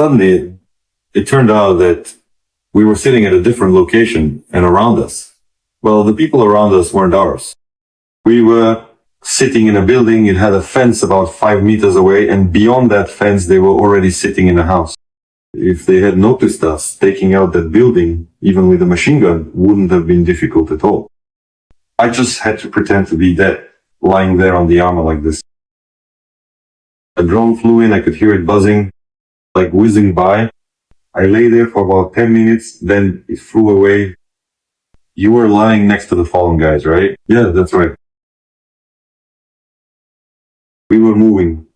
Suddenly, it turned out that we were sitting at a different location and around us. Well, the people around us weren't ours. We were sitting in a building. It had a fence about 5 meters away, and beyond that fence, they were already sitting in a house. If they had noticed us taking out that building, even with a machine gun, wouldn't have been difficult at all. I just had to pretend to be dead, lying there on the armor like this. A drone flew in, I could hear it buzzing, like whizzing by. I lay there for about 10 minutes, then it flew away. You were lying next to the fallen guys, right? Yeah, that's right. We were moving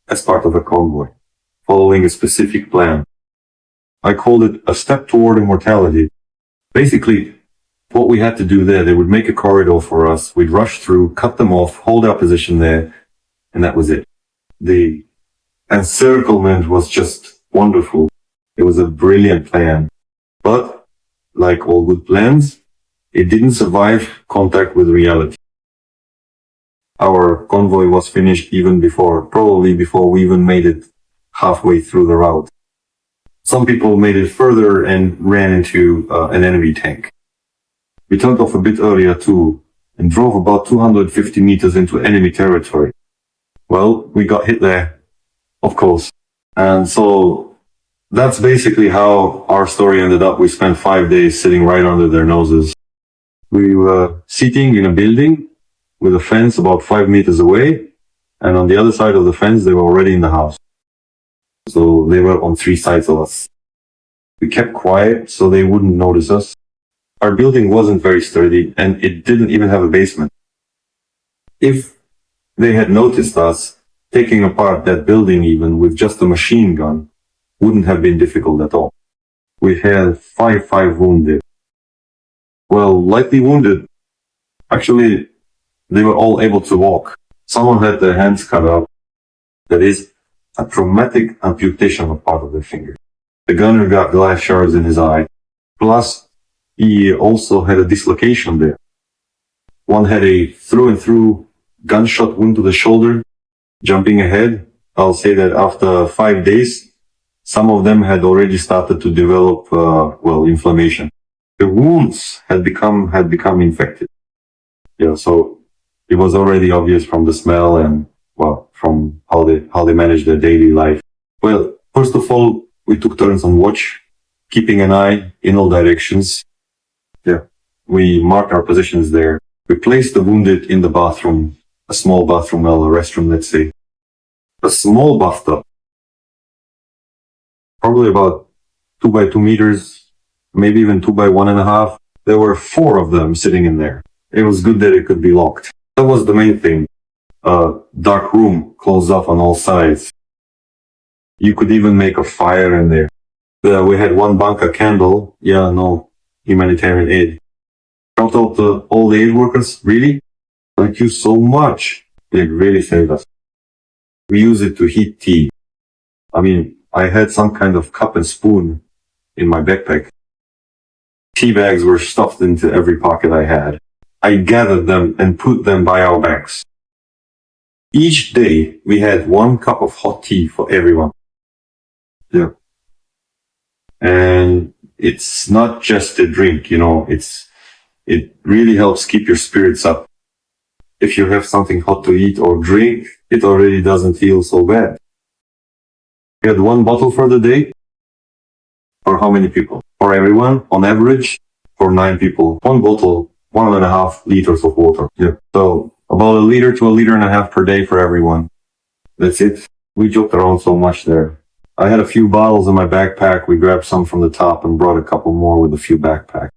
as part of a convoy, following a specific plan. I called it a step toward immortality. Basically, what we had to do there, they would make a corridor for us. We'd rush through, cut them off, hold our position there, and that was it. The encirclement was just wonderful. It was a brilliant plan. But, like all good plans, it didn't survive contact with reality. Our convoy was finished probably before we even made it halfway through the route. Some people made it further and ran into an enemy tank. We turned off a bit earlier too, and drove about 250 meters into enemy territory. Well, we got hit there, of course. And so that's basically how our story ended up. We spent 5 days sitting right under their noses. We were sitting in a building with a fence about 5 meters away, and on the other side of the fence, they were already in the house. So they were on 3 sides of us. We kept quiet so they wouldn't notice us. Our building wasn't very sturdy, and it didn't even have a basement. If they had noticed us, taking apart that building even with just a machine gun wouldn't have been difficult at all. We had 5 wounded. Well, lightly wounded. Actually, they were all able to walk. Someone had their hands cut off. That is, a traumatic amputation of part of their finger. The gunner got glass shards in his eye. Plus, he also had a dislocation there. One had a through-and-through gunshot wound to the shoulder. Jumping ahead, I'll say that after 5 days, some of them had already started to develop, inflammation. The wounds had become infected. Yeah, so it was already obvious from the smell and, from how they managed their daily life. Well, first of all, we took turns on watch, keeping an eye in all directions. Yeah, we marked our positions there. We placed the wounded in the bathroom, a small bathroom, well, a restroom, let's say. A small bathtub, probably about 2 by 2 meters, maybe even 2 by 1.5. There were 4 of them sitting in there. It was good that it could be locked. That was the main thing. A dark room, closed off on all sides. You could even make a fire in there. We had 1 bunker candle. Yeah, no humanitarian aid. Shout out to all the aid workers. Really? Thank you so much. They really saved us. We use it to heat tea. I mean, I had some kind of cup and spoon in my backpack. Tea bags were stuffed into every pocket I had. I gathered them and put them by our backs. Each day, we had 1 cup of hot tea for everyone. Yeah. And it's not just a drink, it really helps keep your spirits up. If you have something hot to eat or drink, it already doesn't feel so bad. We had 1 bottle for the day. For how many people? For everyone, on average, for 9 people. 1 bottle, 1.5 liters of water. Yeah. So about 1 liter to 1.5 liters per day for everyone. That's it. We joked around so much there. I had a few bottles in my backpack. We grabbed some from the top and brought a couple more with a few backpacks.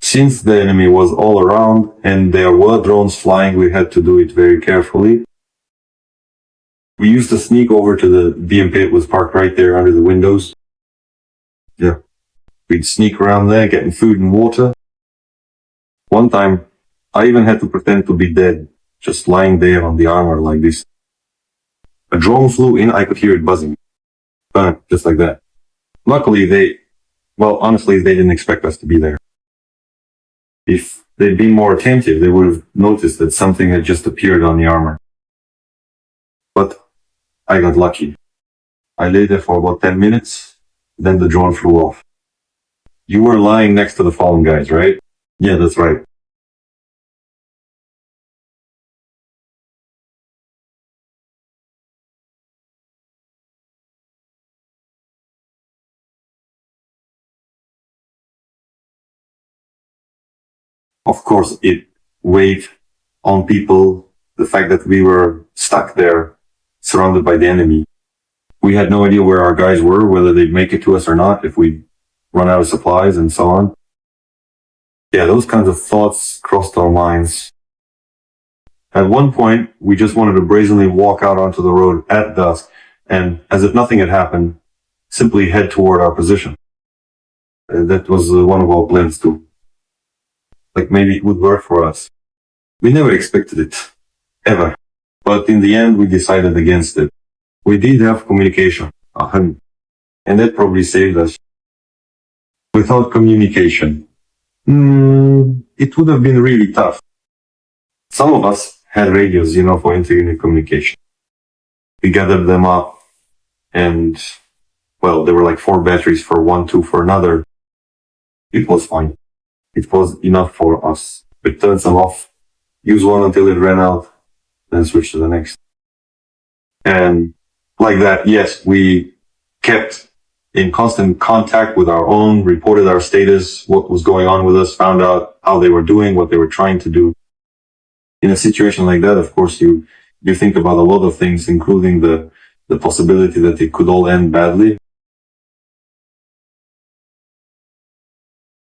Since the enemy was all around and there were drones flying, we had to do it very carefully. We used to sneak over to the BMP. It was parked right there under the windows. Yeah. We'd sneak around there, getting food and water. One time, I even had to pretend to be dead, just lying there on the armor like this. A drone flew in, I could hear it buzzing. Just like that. Luckily, honestly, they didn't expect us to be there. If they'd been more attentive, they would have noticed that something had just appeared on the armor. But I got lucky. I lay there for about 10 minutes. Then the drone flew off. You were lying next to the fallen guys, right? Yeah, that's right. Of course, it weighed on people, the fact that we were stuck there, surrounded by the enemy. We had no idea where our guys were, whether they'd make it to us or not, if we'd run out of supplies and so on. Yeah, those kinds of thoughts crossed our minds. At one point, we just wanted to brazenly walk out onto the road at dusk and, as if nothing had happened, simply head toward our position. That was one of our plans too. Like maybe it would work for us. We never expected it. Ever. But in the end, we decided against it. We did have communication. And that probably saved us. Without communication, it would have been really tough. Some of us had radios, for inter-unit communication. We gathered them up and, well, there were like 4 batteries for one, 2 for another. It was fine. It was enough for us. We turned some off, use one until it ran out, then switch to the next. And like that, yes, we kept in constant contact with our own, reported our status, what was going on with us, found out how they were doing, what they were trying to do. In a situation like that, of course, you think about a lot of things, including the possibility that it could all end badly.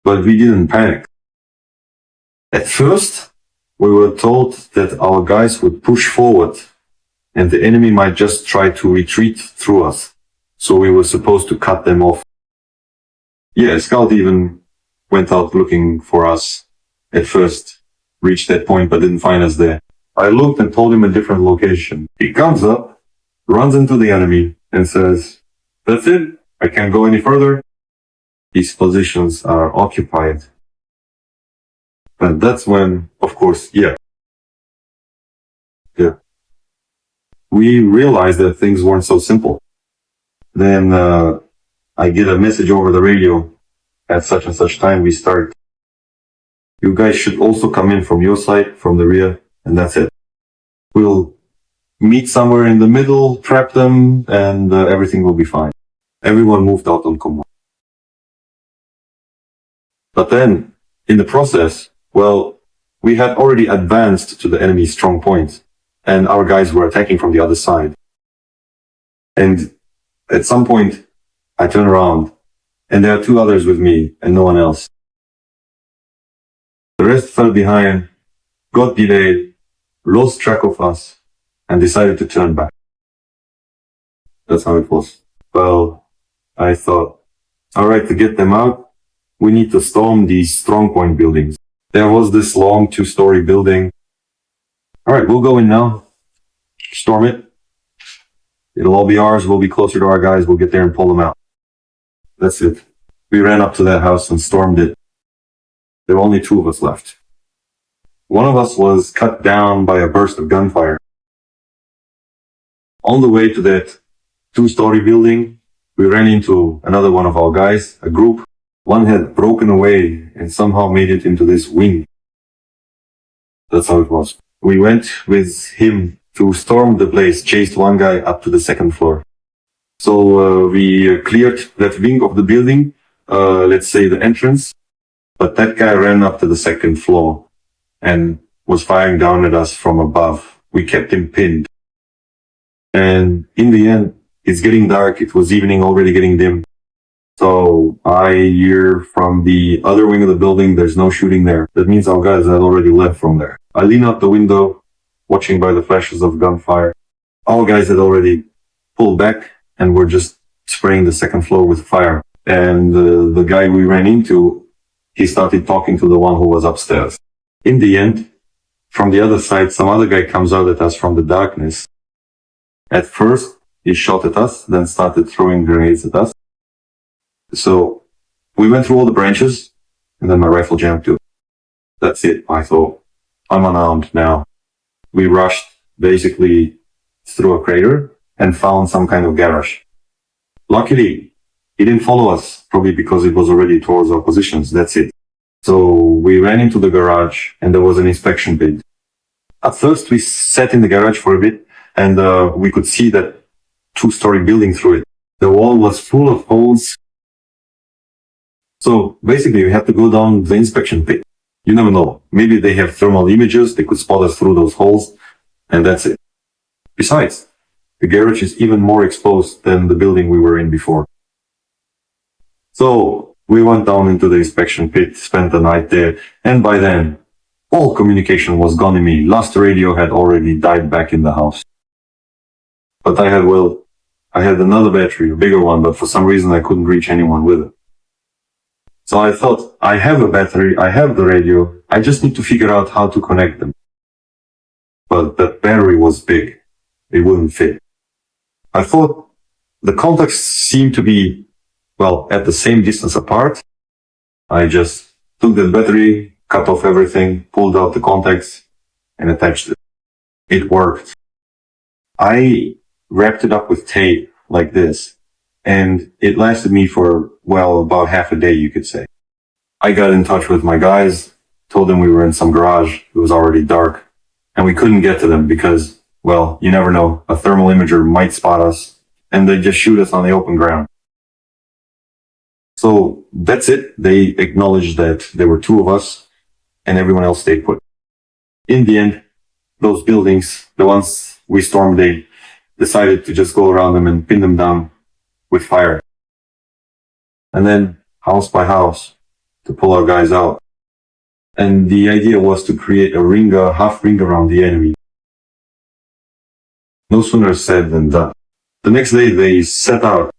But we didn't panic. At first, we were told that our guys would push forward and the enemy might just try to retreat through us. So we were supposed to cut them off. Yeah, Scout even went out looking for us at first, reached that point but didn't find us there. I looked and told him a different location. He comes up, runs into the enemy and says, "That's it, I can't go any further. These positions are occupied." And that's when, of course, yeah. We realized that things weren't so simple. Then I get a message over the radio. At such and such time we start. You guys should also come in from your side, from the rear, and that's it. We'll meet somewhere in the middle, trap them, and everything will be fine. Everyone moved out on command. But then, in the process, well, we had already advanced to the enemy's strong point, and our guys were attacking from the other side. And at some point, I turn around, and there are 2 others with me, and no one else. The rest fell behind, got delayed, lost track of us, and decided to turn back. That's how it was. Well, I thought, alright, to get them out, we need to storm these strongpoint buildings. There was this long 2-story building. Alright, we'll go in now. Storm it. It'll all be ours, we'll be closer to our guys, we'll get there and pull them out. That's it. We ran up to that house and stormed it. There were only 2 of us left. One of us was cut down by a burst of gunfire. On the way to that 2-story building, we ran into another one of our guys, a group. One had broken away and somehow made it into this wing. That's how it was. We went with him to storm the place, chased one guy up to the 2nd floor. So we cleared that wing of the building, let's say the entrance, but that guy ran up to the 2nd floor and was firing down at us from above. We kept him pinned. And in the end, it's getting dark. It was evening, already getting dim. So I hear from the other wing of the building, there's no shooting there. That means our guys had already left from there. I lean out the window, watching by the flashes of gunfire. Our guys had already pulled back and were just spraying the 2nd floor with fire. And the guy we ran into, he started talking to the one who was upstairs. In the end, from the other side, some other guy comes out at us from the darkness. At first, he shot at us, then started throwing grenades at us. So we went through all the branches, and then my rifle jammed too. That's it. I thought, I'm unarmed now. We rushed basically through a crater and found some kind of garage. Luckily, he didn't follow us, probably because it was already towards our positions. That's it. So we ran into the garage and there was an inspection pit. At first, we sat in the garage for a bit and we could see that two-story building through it. The wall was full of holes. So basically, we had to go down the inspection pit. You never know. Maybe they have thermal images. They could spot us through those holes. And that's it. Besides, the garage is even more exposed than the building we were in before. So we went down into the inspection pit, spent the night there, and by then, all communication was gone in me. Last radio had already died back in the house. But I had another battery, a bigger one, but for some reason I couldn't reach anyone with it. So I thought, I have a battery, I have the radio, I just need to figure out how to connect them. But that battery was big. It wouldn't fit. I thought the contacts seemed to be, well, at the same distance apart. I just took the battery, cut off everything, pulled out the contacts, and attached it. It worked. I wrapped it up with tape like this, and it lasted me for, well, about half a day, you could say. I got in touch with my guys, told them we were in some garage. It was already dark, and we couldn't get to them because, well, you never know. A thermal imager might spot us, and they just shoot us on the open ground. So that's it. They acknowledged that there were two of us, and everyone else stayed put. In the end, those buildings, the ones we stormed, they decided to just go around them and pin them down with fire. And then, house by house, to pull our guys out. And the idea was to create a ring, a half ring around the enemy. No sooner said than done. The next day they set out.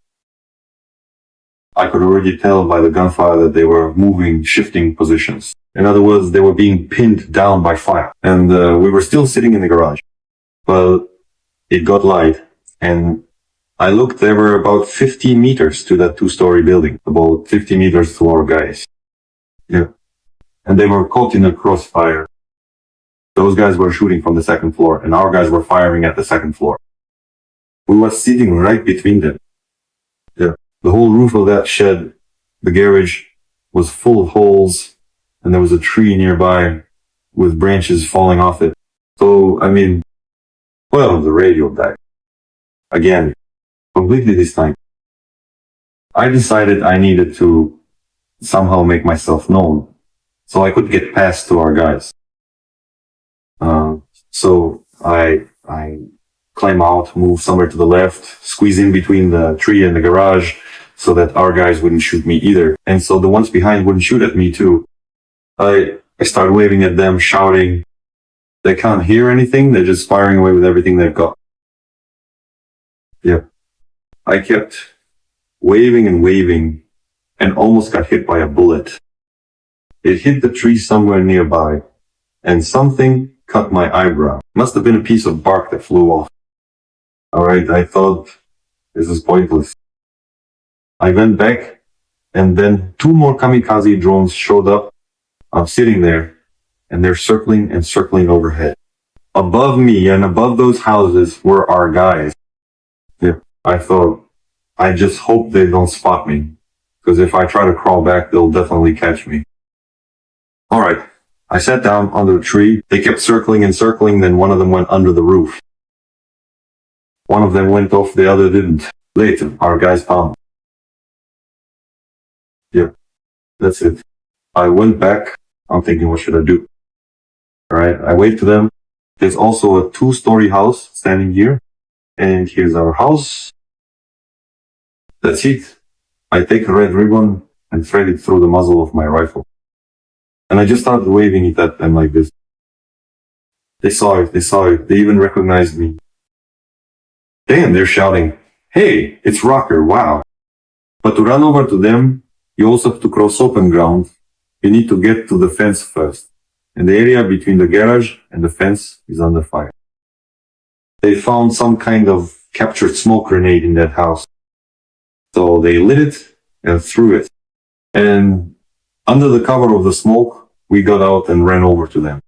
I could already tell by the gunfire that they were moving, shifting positions. In other words, they were being pinned down by fire. And we were still sitting in the garage. Well, it got light, and I looked, there were about 15 meters to that two-story building, about 50 meters to our guys. Yeah. And they were caught in a crossfire. Those guys were shooting from the second floor, and our guys were firing at the second floor. We were sitting right between them. Yeah. The whole roof of that shed, the garage, was full of holes, and there was a tree nearby with branches falling off it. So, I mean, well, the radio died. Again, completely this time. I decided I needed to somehow make myself known so I could get past to our guys. So I climb out, move somewhere to the left, squeeze in between the tree and the garage so that our guys wouldn't shoot me either. And so the ones behind wouldn't shoot at me too. I start waving at them, shouting. They can't hear anything. They're just firing away with everything they've got. Yep. I kept waving and almost got hit by a bullet. It hit the tree somewhere nearby, and something cut my eyebrow. Must have been a piece of bark that flew off. Alright, I thought, this is pointless. I went back, and then 2 more kamikaze drones showed up. I'm sitting there, and they're circling and circling overhead. Above me and above those houses were our guys. Yeah, I thought, I just hope they don't spot me, because if I try to crawl back, they'll definitely catch me. Alright, I sat down under a tree. They kept circling and circling, then one of them went under the roof. One of them went off, the other didn't. Later, our guys found them. Yep, that's it. I went back. I'm thinking, what should I do? Alright, I waved to them. There's also a 2-story house standing here. And here's our house. That's it. I take a red ribbon and thread it through the muzzle of my rifle. And I just started waving it at them like this. They saw it. They even recognized me. Damn, they're shouting, "Hey, it's Rocker, wow." But to run over to them, you also have to cross open ground. You need to get to the fence first. And the area between the garage and the fence is under fire. They found some kind of captured smoke grenade in that house. So they lit it and threw it. And under the cover of the smoke, we got out and ran over to them.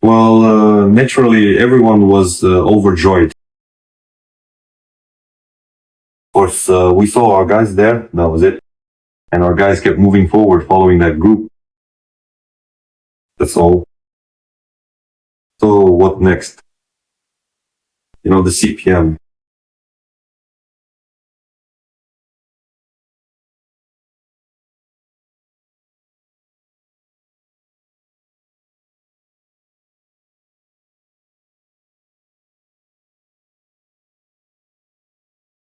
Well, naturally, everyone was overjoyed. Of course, we saw our guys there. That was it. And our guys kept moving forward following that group. That's all. So what next? The CPM.